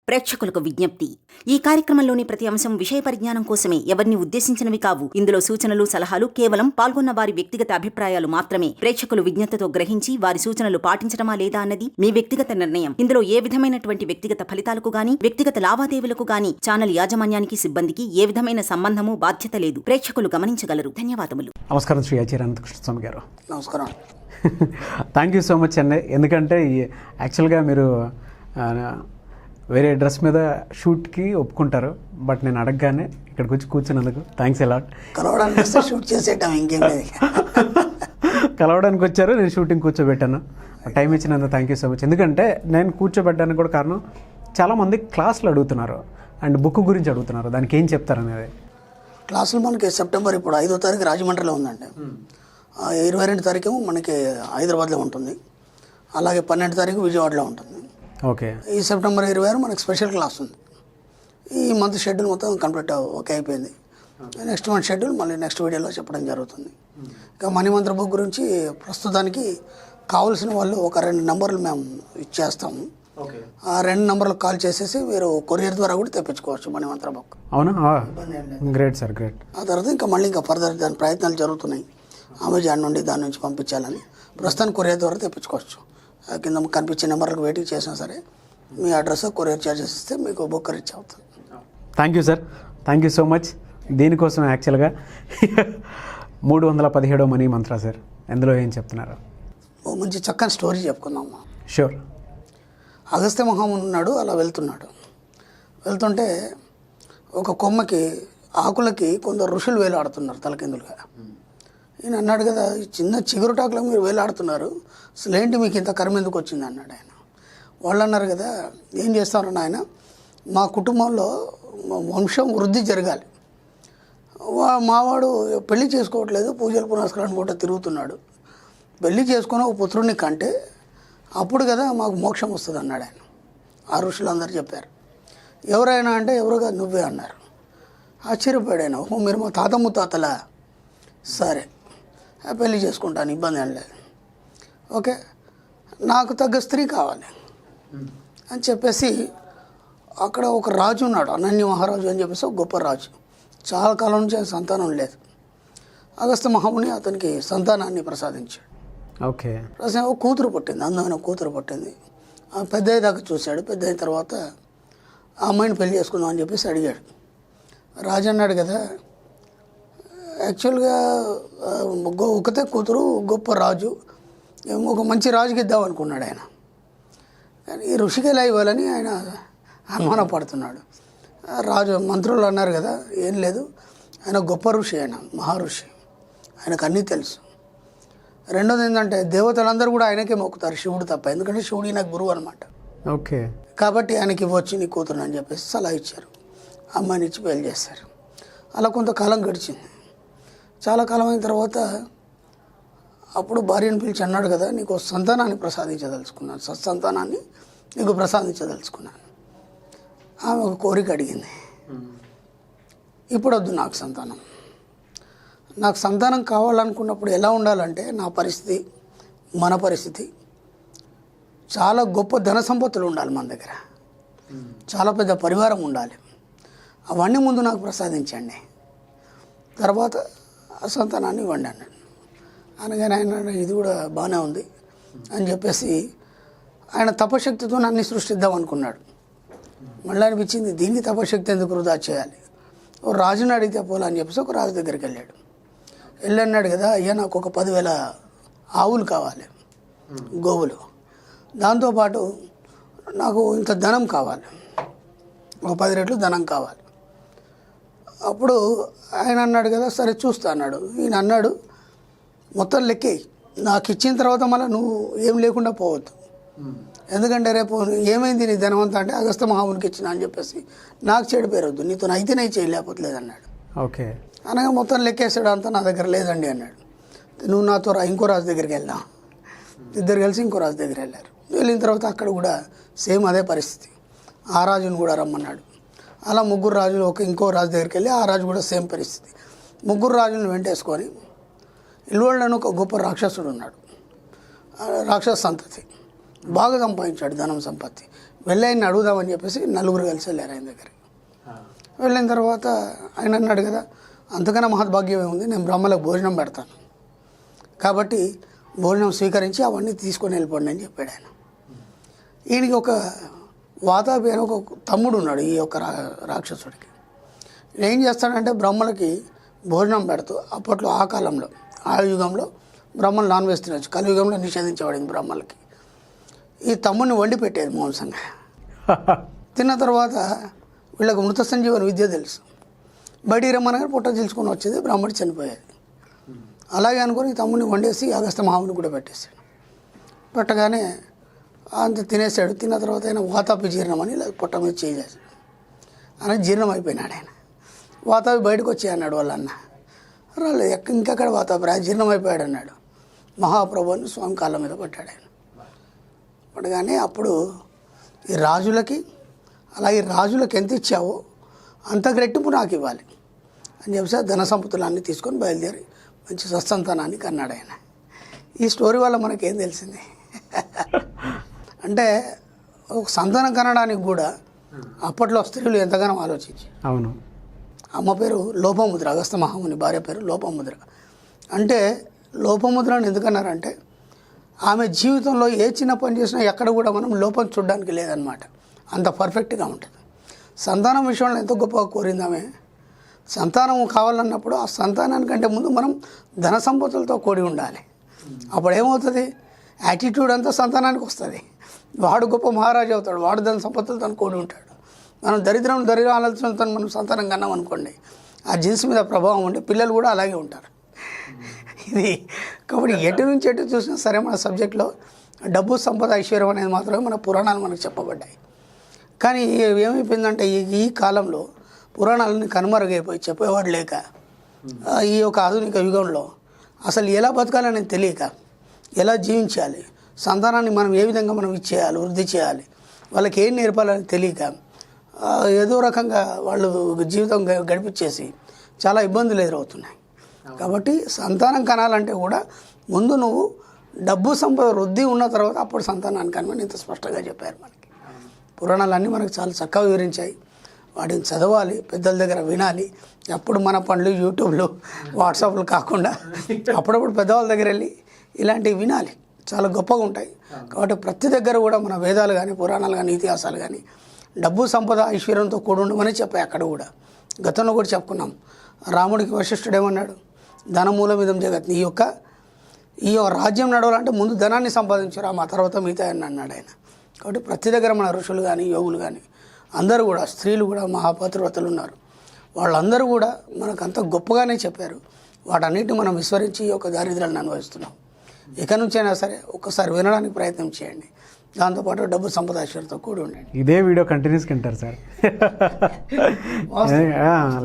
ప్రేక్షకులకు విజ్ఞప్తి. ఈ కార్యక్రమంలోని ప్రతి అంశం విషయ పరిజ్ఞానం కోసమే, ఎవరిని ఉద్దేశించినవి కావు. ఇందులో సూచనలు, సలహాలు కేవలం పాల్గొన్న వారి వ్యక్తిగత అభిప్రాయాలు మాత్రమే. ప్రేక్షకులు విజ్ఞతతో గ్రహించి వారి సూచనలు పాటించడమా లేదా అన్నది మీ వ్యక్తిగత నిర్ణయం. ఇందులో ఏ విధమైనటువంటి వ్యక్తిగత ఫలితాలకు గాని, వ్యక్తిగత లావాదేవీలకు గాని ఛానల్ యాజమాన్యానికి, సిబ్బందికి ఏ విధమైన సంబంధము, బాధ్యత లేదు. ప్రేక్షకులు గమనించగలరు. ధన్యవాదములు. నమస్కారం శ్రీ అనంతకృష్ణ స్వామి గారు. నమస్కారం. థ్యాంక్ యూ సో మచ్ అండి. ఎందుకంటే యాక్చువల్గా మీరు వేరే డ్రెస్ మీద షూట్కి ఒప్పుకుంటారు, బట్ నేను అడగగానే ఇక్కడికి వచ్చి కూర్చున్నందుకు థ్యాంక్స్ ఎలాట్. కలవడానికి షూట్ చేసేటం ఇంకేం లేదు. కలవడానికి వచ్చారు, నేను షూటింగ్ కూర్చోబెట్టాను. టైం ఇచ్చినందుకు థ్యాంక్ యూ సో మచ్. ఎందుకంటే నేను కూర్చోబెట్టడానికి కూడా కారణం, చాలామంది క్లాసులు అడుగుతున్నారు అండ్ బుక్ గురించి అడుగుతున్నారు. దానికి ఏం చెప్తారు అనేది. క్లాసులు మనకి సెప్టెంబర్ ఇప్పుడు 5వ తారీఖు రాజమండ్రిలో ఉందండి. 22 తారీఖు మనకి హైదరాబాద్లో ఉంటుంది. అలాగే 12 తారీఖు విజయవాడలో ఉంటుంది. ఓకే. ఈ సెప్టెంబర్ 26 మనకి స్పెషల్ క్లాస్ ఉంది. ఈ మంత్ షెడ్యూల్ మొత్తం కంప్లీట్ ఓకే అయిపోయింది. నెక్స్ట్ మంత్ షెడ్యూల్ మళ్ళీ నెక్స్ట్ వీడియోలో చెప్పడం జరుగుతుంది. ఇక మనీ మంత్ర బుక్ గురించి ప్రస్తుతానికి కావాల్సిన వాళ్ళు ఒక 2 నెంబర్లు మేము ఇచ్చేస్తాము. ఆ 2 నెంబర్లకు కాల్ చేసేసి మీరు కొరియర్ ద్వారా కూడా తెప్పించుకోవచ్చు మనీ మంత్ర బుక్. అవునా? Great sir, great. ఆ తర్వాత ఇంకా మళ్ళీ ఫర్దర్ దాని ప్రయత్నాలు జరుగుతున్నాయి. అమెజాన్ నుండి దాని నుంచి పంపించాలని. ప్రస్తుతానికి కొరియర్ ద్వారా తెప్పించుకోవచ్చు. కింద కనిపించే నెంబర్లకు వెయిటింగ్ చేసినా సరే మీ అడ్రస్ కొరియర్ ఛార్జెస్ ఇస్తే మీకు బుక్ రీచ్ అవుతుంది. Thank you sir, thank you so much. దీనికోసం యాక్చువల్గా 317 మనీ మంత్ర సార్, ఎందులో ఏం చెప్తున్నారు? ఓ మంచి చక్కని స్టోరీ చెప్పుకుందామా? షూర్. అగస్త్య మహాముని ఉన్నాడు, అలా వెళ్తుంటే ఒక కొమ్మకి ఆకులకి కొందరు ఋషులు వేలాడుతున్నారు తలకిందులుగా. ఈయన అన్నాడు కదా, ఈ చిన్న చిగురుటాకులకు మీరు వేలాడుతున్నారు, అసలు ఏంటి మీకు ఇంత కర్మ ఎందుకు వచ్చింది అన్నాడు ఆయన. వాళ్ళు అన్నారు కదా, ఏం చేస్తారన్న ఆయన, మా కుటుంబంలో వంశం వృద్ధి జరగాలి, మావాడు పెళ్లి చేసుకోవట్లేదు, పూజలు పునస్కారం కూడా తిరుగుతున్నాడు, పెళ్లి చేసుకుని ఒక పుత్రుడిని కంటే అప్పుడు కదా మాకు మోక్షం వస్తుంది అన్నాడు ఆయన. ఆ ఋషులు అందరూ చెప్పారు. ఎవరైనా అంటే ఎవరుగా నువ్వే అన్నారు. ఆశ్చర్యపోయాడు ఆయన. ఓహో, మీరు మా తాత ముత్తాతలా? సరే, పెళ్లి చేసుకుంటాను, ఇబ్బంది ఏం లేదు. ఓకే, నాకు తగ్గ స్త్రీ కావాలి అని చెప్పేసి అక్కడ ఒక రాజు ఉన్నాడు, అనన్య మహారాజు అని చెప్పేసి ఒక గొప్ప రాజు. చాలా కాలం నుంచి ఆయన సంతానం లేదు. అగస్త్య మహాముని అతనికి సంతానాన్ని ప్రసాదించాడు. ఓకే. ఒక కూతురు పుట్టింది, అందమైన కూతురు పుట్టింది. పెద్ద అయ్యేదాకా చూశాడు. పెద్ద అయిన తర్వాత ఆ అమ్మాయిని పెళ్లి చేసుకుందాం అని చెప్పేసి అడిగాడు. రాజు అన్నాడు కదా, యాక్చువల్గా ఒకతే కూతురు, గొప్ప రాజు, ఒక మంచి రాజుకి ఇద్దాం అనుకున్నాడు ఆయన. కానీ ఈ ఋషికి ఎలా ఇవ్వాలని ఆయన అనుమానపడుతున్నాడు. రాజు మంత్రులు అన్నారు కదా, ఏం లేదు, ఆయన గొప్ప ఋషి, ఆయన మహర్షి, ఆయనకు అన్నీ తెలుసు. రెండోది ఏంటంటే దేవతలందరూ కూడా ఆయనకే మొక్కుతారు, శివుడు తప్ప, ఎందుకంటే శివుడు ఈయన గురువు అనమాట. ఓకే. కాబట్టి ఆయనకి ఇవ్వచ్చు నీ కూతురు అని చెప్పేసి సలహా ఇచ్చారు. అమ్మాయిని ఇచ్చి పెళ్లి చేశారు. అలా కొంతకాలం గడిచింది. చాలా కాలం అయిన తర్వాత అప్పుడు భార్యను పిలిచి అన్నాడు కదా, నీకు సంతానాన్ని ప్రసాదించదలుచుకున్నాను, సత్సంతానాన్ని నీకు ప్రసాదించదలుచుకున్నాను. ఆమె ఒక కోరిక అడిగింది, ఇప్పుడు వద్దు నాకు సంతానం. నాకు సంతానం కావాలనుకున్నప్పుడు ఎలా ఉండాలంటే, నా పరిస్థితి, మన పరిస్థితి, చాలా గొప్ప ధన సంపత్తులు ఉండాలి మన దగ్గర, చాలా పెద్ద పరివారం ఉండాలి, అవన్నీ ముందు నాకు ప్రసాదించండి, తర్వాత ఆ సంతానాన్ని ఇవ్వండి అన్నాడు. అనగానే ఆయన ఇది కూడా బాగానే ఉంది అని చెప్పేసి ఆయన తపశక్తితో అన్ని సృష్టిద్దాం అనుకున్నాడు. మళ్ళీ అనిపించింది, దీనికి తపశక్తి ఎందుకు వృధా చేయాలి, ఓ రాజుని అడిగితే పోలా అని చెప్పేసి ఒక రాజు దగ్గరికి వెళ్ళాడు. అన్నాడు కదా, అయ్యా నాకు ఒక 10,000 ఆవులు కావాలి, గోవులు, దాంతోపాటు నాకు ఇంత ధనం కావాలి, ఒక 10 రెట్లు ధనం కావాలి. అప్పుడు ఆయన అన్నాడు కదా, సరే చూస్తా అన్నాడు. ఈయన అన్నాడు, మొత్తం లెక్కేయి, నాకు ఇచ్చిన తర్వాత మళ్ళీ నువ్వు ఏం లేకుండా పోవద్దు, ఎందుకంటే రేపు ఏమైంది నీ ధనం అంతా అంటే అగస్త్య మహామునికి ఇచ్చిన అని చెప్పేసి నాకు చెడు పేరొద్దు, నీతో అయితేనే చేయలేకపోతలేదు అన్నాడు. ఓకే. అనగా మొత్తం లెక్కేసాడు, అంతా నా దగ్గర లేదండి అన్నాడు. నువ్వు నాతో ఇంకో రాజు దగ్గరికి వెళ్దాం. ఇద్దరు కలిసి ఇంకో రాజు దగ్గర వెళ్ళారు. వెళ్ళిన తర్వాత అక్కడ కూడా సేమ్ అదే పరిస్థితి. ఆ రాజుని కూడా రమ్మన్నాడు. అలా 3 రాజులు ఇంకో రాజు దగ్గరికి వెళ్ళి ఆ రాజు కూడా సేమ్ పరిస్థితి. 3 రాజులను వెంటేసుకొని ఇల్వళ్ళను ఒక గొప్ప రాక్షసుడు ఉన్నాడు, రాక్షస సంతతి, బాగా సంపాదించాడు ధనం సంపత్తి. వెళ్ళి ఆయన అడుగుదామని చెప్పేసి నలుగురు కలిసి వెళ్ళారు ఆయన దగ్గరికి. వెళ్ళిన తర్వాత ఆయన అన్నాడు కదా, అంతకన్నా మహద్భాగ్యం ఏముంది, నేను బ్రహ్మలకు భోజనం పెడతాను కాబట్టి భోజనం స్వీకరించి అవన్నీ తీసుకొని వెళ్ళిపోండి అని చెప్పాడు ఆయన. ఈయనకి ఒక వాతాపి అని ఒక తమ్ముడు ఉన్నాడు ఈ యొక్క రాక్షసుడికి. ఏం చేస్తాడంటే బ్రహ్మలకి భోజనం పెడుతూ, అప్పట్లో ఆ కాలంలో ఆ యుగంలో బ్రహ్మలు నాన్ వెజ్ తినచ్చు, కలియుగంలో నిషేధించబడింది బ్రహ్మలకి. ఈ తమ్ముడిని వండి పెట్టేది మాంసంగా. తిన్న తర్వాత వీళ్ళకి మృత సంజీవని విద్య తెలుసు, బయటికి రమ్మనగా పుట్ట చీల్చుకొని వచ్చేది, బ్రాహ్మడి చనిపోయేది. అలాగే అనుకుని తమ్ముడిని వండేసి అగస్త్య మహాముని కూడా పెట్టేశాడు. పెట్టగానే అంత తినేసాడు. తిన్న తర్వాత ఆయన వాతాపి జీర్ణం అని ఇలా పుట్ట మీద చేసేసాడు. ఆయన జీర్ణం అయిపోయినాడు. ఆయన వాతాపి బయటకు వచ్చి అన్నాడు వాళ్ళ అన్న, రాలేదు ఇంకెక్కడ వాతాపి జీర్ణం అయిపోయాడు అన్నాడు. మహాప్రభుని స్వామి కాళ్ళ మీద పట్టాడు ఆయన. పడగానే అప్పుడు ఈ రాజులకి అలాగే రాజులకు ఎంత ఇచ్చావో అంత రెట్టింపు నాకు ఇవ్వాలి అని చెప్పేసి ధన సంపత్తులన్నీ తీసుకొని బయలుదేరి మంచి స్వస్థంతనాన్ని కన్నాడు ఆయన. ఈ స్టోరీ వల్ల మనకేం తెలిసింది అంటే ఒక సంతానం కనడానికి కూడా అప్పట్లో స్త్రీలు ఎంతగానో ఆలోచించి. అవును. అమ్మ పేరు లోపముద్ర, అగస్త్య మహాముని భార్య పేరు లోపముద్ర. అంటే లోపముద్రని ఎందుకన్నారంటే ఆమె జీవితంలో ఏ చిన్న పని చేసినా ఎక్కడ కూడా మనం లోపం చూడడానికి లేదనమాట, అంత పర్ఫెక్ట్గా ఉంటుంది. సంతానం విషయంలో ఎంతో గొప్పగా కోరింది ఆమె. సంతానం కావాలన్నప్పుడు ఆ సంతానానికంటే ముందు మనం ధన సంపత్తులతో కూడి ఉండాలి. అప్పుడు ఏమవుతుంది, యాటిట్యూడ్ అంతా సంతానానికి వస్తుంది. వాడు గొప్ప మహారాజు అవుతాడు, వాడు ధన సంపత్తులతో కూడి ఉంటాడు. మనం దరిద్రం ఆలోచనలతో మనం సంతానం కన్నాం అనుకోండి, ఆ జీన్స్ మీద ప్రభావం ఉండి పిల్లలు కూడా అలాగే ఉంటారు. ఇది కాబట్టి ఎటు నుంచి ఎటు చూసినా సరే మన సబ్జెక్ట్లో డబ్బు సంపద ఐశ్వర్యం అనేది మాత్రమే మన పురాణాలు మనకు చెప్పబడ్డాయి. కానీ ఏమైపోయిందంటే ఈ కాలంలో పురాణాలని కనుమరుగైపోయి చెప్పేవాడు లేక, ఈ యొక్క ఆధునిక యుగంలో అసలు ఎలా బతకాలని తెలియక, ఎలా జీవించాలి, సంతానాన్ని మనం ఏ విధంగా మనం ఇచ్చేయాలి, వృద్ధి చేయాలి, వాళ్ళకి ఏం నేర్పాలని తెలియక ఏదో రకంగా వాళ్ళు జీవితం గడిపించేసి చాలా ఇబ్బందులు ఎదురవుతున్నాయి. కాబట్టి సంతానం కనాలంటే కూడా ముందు నువ్వు డబ్బు సంపద వృద్ధి ఉన్న తర్వాత అప్పుడు సంతానాన్ని కనమని ఇంత స్పష్టంగా చెప్పారు మనకి. పురాణాలన్నీ మనకు చాలా చక్కగా వివరించాయి. వాటిని చదవాలి, పెద్దల దగ్గర వినాలి. ఎప్పుడు మన పనులు యూట్యూబ్లు వాట్సాప్లు కాకుండా అప్పుడప్పుడు పెద్దవాళ్ళ దగ్గర వెళ్ళి ఇలాంటివి వినాలి, చాలా గొప్పగా ఉంటాయి. కాబట్టి ప్రతి దగ్గర కూడా మన వేదాలు కానీ పురాణాలు కానీ ఇతిహాసాలు కానీ డబ్బు సంపద ఐశ్వర్యంతో కూడి ఉండమని చెప్పాయి. అక్కడ కూడా గతంలో కూడా చెప్పుకున్నాం. రాముడికి వశిష్ఠుడు ఏమన్నాడు, ధనమూలమిదం జగత్, ఈ యొక్క రాజ్యం నడవాలంటే ముందు ధనాన్ని సంపాదించు రామ, తర్వాత మిగతా అని అన్నాడు ఆయన. కాబట్టి ప్రతి దగ్గర మన ఋషులు కానీ యోగులు కానీ అందరూ కూడా, స్త్రీలు కూడా మహాపాతివ్రతలు ఉన్నారు, వాళ్ళందరూ కూడా మనకు అంత గొప్పగానే చెప్పారు. వాటన్నిటిని మనం విస్మరించి ఈ యొక్క దారిద్ర్యాలను అనుభవిస్తున్నాం. ఇక నుంచైనా సరే ఒక్కసారి వినడానికి ప్రయత్నం చేయండి. దాంతోపాటు డబ్బు సంపద ఐశ్వర్యంతో కూడి ఉండండి. ఇదే వీడియో కంటిన్యూస్గా వింటారు సార్.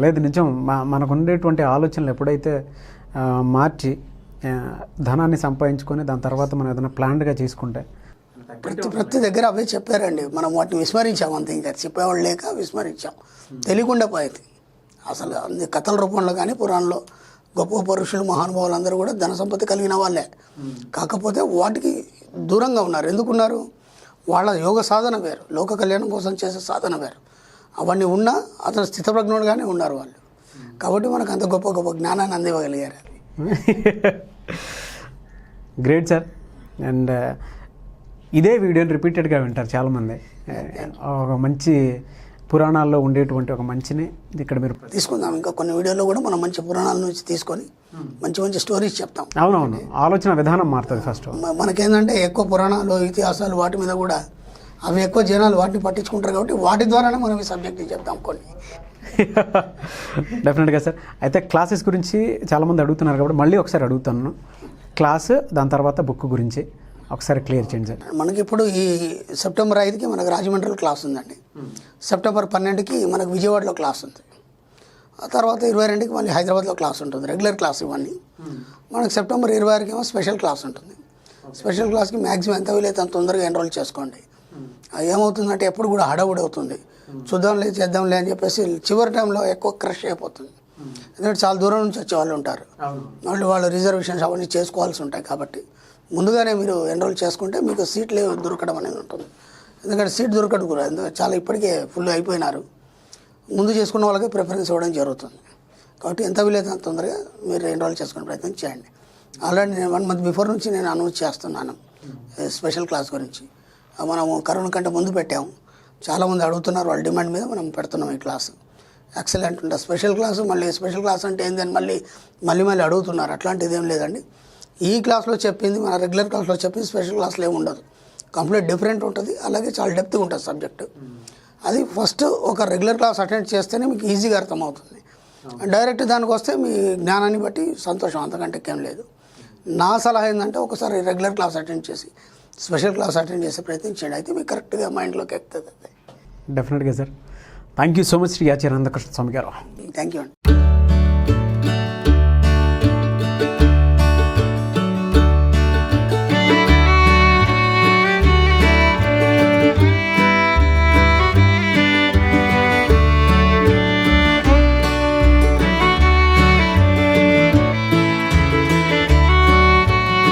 లేదు, నిజం. మనకు ఉండేటువంటి ఆలోచనలు ఎప్పుడైతే మార్చి ధనాన్ని సంపాదించుకొని దాని తర్వాత మనం ఏదైనా ప్లాన్డ్గా చేసుకుంటే ప్రతి దగ్గర అవే చెప్పారండి. మనం వాటిని విస్మరించాం అంతే, ఇంకా చెప్పేవాళ్ళు లేక విస్మరించాం, తెలియకుండా పోయింది. అసలు అన్ని కథల రూపంలో కానీ పురాణంలో గొప్ప గొప్ప ఋషులు మహానుభావులు అందరూ కూడా ధన సంపత్తి కలిగిన వాళ్ళే. కాకపోతే వాటికి దూరంగా ఉన్నారు. ఎందుకున్నారు, వాళ్ళ యోగ సాధన వేరు, లోక కళ్యాణం కోసం చేసే సాధన వేరు. అవన్నీ ఉన్నా అతను స్థితప్రజ్ఞుడుగానే ఉన్నారు వాళ్ళు. కాబట్టి మనకు అంత గొప్ప గొప్ప జ్ఞానాన్ని అందివ్వగలిగారు. Great sir. అండ్ ఇదే వీడియోని రిపీటెడ్గా వింటారు చాలామంది. ఒక మంచి పురాణాల్లో ఉండేటువంటి ఒక మంచిని ఇక్కడ మీరు తీసుకుందాం. ఇంకా కొన్ని వీడియోలో కూడా మనం మంచి పురాణాల నుంచి తీసుకొని మంచి మంచి స్టోరీస్ చెప్తాం. అవునవును, ఆలోచన విధానం మారుతుంది. ఫస్ట్ మనకేంటంటే ఎక్కువ పురాణాలు ఇతిహాసాలు వాటి మీద కూడా అవి ఎక్కువ జనాలు వాటిని పట్టించుకుంటారు కాబట్టి వాటి ద్వారానే మనం ఈ సబ్జెక్ట్ని చెప్తాం కొన్ని. డెఫినెట్గా సార్. అయితే క్లాసెస్ గురించి చాలామంది అడుగుతున్నారు కాబట్టి మళ్ళీ ఒకసారి అడుగుతాను. క్లాసు దాని తర్వాత బుక్ గురించి ఒకసారి క్లియర్ చేయండి సార్. మనకి ఇప్పుడు ఈ సెప్టెంబర్ 5కి మనకు రాజమండ్రిలో క్లాస్ ఉందండి. సెప్టెంబర్ 12కి మనకు విజయవాడలో క్లాస్ ఉంది. ఆ తర్వాత 22కి మళ్ళీ హైదరాబాద్లో క్లాస్ ఉంటుంది, రెగ్యులర్ క్లాస్ ఇవన్నీ. మనకు సెప్టెంబర్ 26కి ఏమో స్పెషల్ క్లాస్ ఉంటుంది. స్పెషల్ క్లాస్కి మ్యాక్సిమం ఎంత వీలైతే అంత తొందరగా ఎన్రోల్ చేసుకోండి. ఏమవుతుందంటే ఎప్పుడు కూడా హడావుడి అవుతుంది, చూద్దాంలే చేద్దాంలే అని చెప్పేసి చివరి టైంలో ఎక్కువ క్రష్ అయిపోతుంది. ఎందుకంటే చాలా దూరం నుంచి వచ్చే వాళ్ళు ఉంటారు, మళ్ళీ వాళ్ళు రిజర్వేషన్స్ అవన్నీ చేసుకోవాల్సి ఉంటాయి. కాబట్టి ముందుగానే మీరు ఎన్రోల్ చేసుకుంటే మీకు సీట్లు దొరకడం అనేది ఉంటుంది. ఎందుకంటే సీట్ దొరకదు కూడా, ఎందుకంటే చాలా ఇప్పటికే ఫుల్ అయిపోయినారు. ముందు చేసుకున్న వాళ్ళకి ప్రిఫరెన్స్ ఇవ్వడం జరుగుతుంది. కాబట్టి ఎంత వీలైతే అంత తొందరగా మీరు ఎన్రోల్ చేసుకునే ప్రయత్నం చేయండి. ఆల్రెడీ నేను 1 మంత్ బిఫోర్ నుంచి నేను అనౌన్స్ చేస్తున్నాను స్పెషల్ క్లాస్ గురించి. మనము కరోనా కంటే ముందు పెట్టాము, చాలామంది అడుగుతున్నారు, వాళ్ళ డిమాండ్ మీద మనం పెడుతున్నాం ఈ క్లాసు. ఎక్సలెంట్ ఉంటుంది స్పెషల్ క్లాసు. మళ్ళీ స్పెషల్ క్లాస్ అంటే ఏందని మళ్ళీ అడుగుతున్నారు. అట్లాంటిది ఏం లేదండి. ఈ క్లాస్లో చెప్పింది మన రెగ్యులర్ క్లాస్లో చెప్పింది స్పెషల్ క్లాస్లో ఏమి ఉండదు, కంప్లీట్ డిఫరెంట్ ఉంటుంది. అలాగే చాలా డెప్త్గా ఉంటుంది సబ్జెక్టు. అది ఫస్ట్ ఒక రెగ్యులర్ క్లాస్ అటెండ్ చేస్తేనే మీకు ఈజీగా అర్థమవుతుంది. డైరెక్ట్ దానికి వస్తే మీ జ్ఞానాన్ని బట్టి సంతోషం, అంతకంటే ఏం లేదు. నా సలహా ఏంటంటే ఒకసారి రెగ్యులర్ క్లాస్ అటెండ్ చేసి స్పెషల్ క్లాస్ అటెండ్ చేసే ప్రయత్నం చేయండి. అయితే మీకు కరెక్ట్గా మైండ్లోకి ఎక్కుతుంది. డెఫినెట్గా sir. Thank you so much Shri Acharya Anantakrishna Swami గారు. థ్యాంక్ యూ అండి.